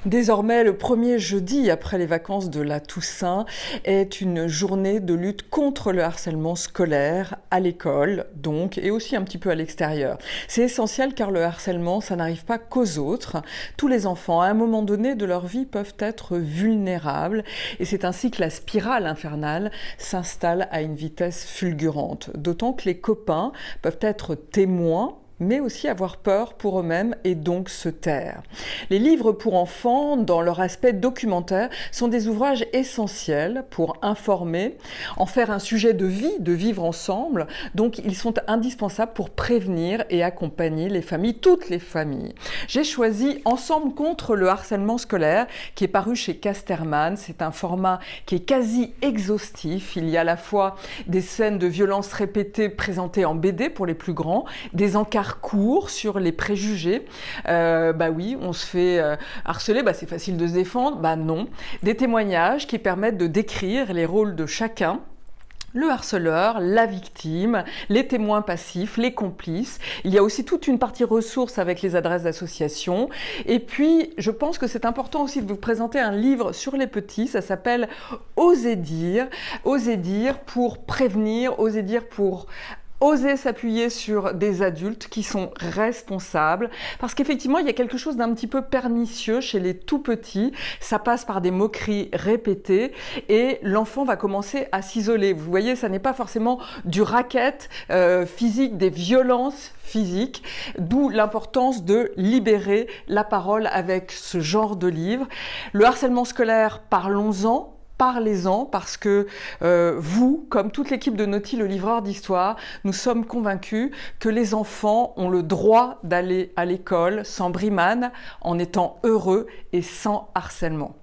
Désormais, le premier jeudi après les vacances de la Toussaint est une journée de lutte contre le harcèlement scolaire à l'école, donc, et aussi un petit peu à l'extérieur. C'est essentiel car le harcèlement, ça n'arrive pas qu'aux autres. Tous les enfants, à un moment donné de leur vie, peuvent être vulnérables et c'est ainsi que la spirale infernale s'installe à une vitesse fulgurante. D'autant que les copains peuvent être témoins mais aussi avoir peur pour eux-mêmes et donc se taire. Les livres pour enfants, dans leur aspect documentaire, sont des ouvrages essentiels pour informer, en faire un sujet de vie, de vivre ensemble, donc ils sont indispensables pour prévenir et accompagner les familles, toutes les familles. J'ai choisi Ensemble contre le harcèlement scolaire, qui est paru chez Casterman. C'est un format qui est quasi exhaustif. Il y a à la fois des scènes de violence répétées présentées en BD pour les plus grands, des encarts court sur les préjugés. Bah oui, on se fait harceler, bah c'est facile de se défendre. Bah non. Des témoignages qui permettent de décrire les rôles de chacun. Le harceleur, la victime, les témoins passifs, les complices. Il y a aussi toute une partie ressources avec les adresses d'associations. Et puis, je pense que c'est important aussi de vous présenter un livre sur les petits. Ça s'appelle Oser dire. Oser dire pour prévenir, oser dire pour oser s'appuyer sur des adultes qui sont responsables, parce qu'effectivement, il y a quelque chose d'un petit peu pernicieux chez les tout petits. Ça passe par des moqueries répétées et l'enfant va commencer à s'isoler. Vous voyez, ça n'est pas forcément du racket physique, des violences physiques, d'où l'importance de libérer la parole avec ce genre de livre. Le harcèlement scolaire, parlons-en. Parlez-en parce que vous, comme toute l'équipe de Naughty, le livreur d'histoire, nous sommes convaincus que les enfants ont le droit d'aller à l'école sans brimade, en étant heureux et sans harcèlement.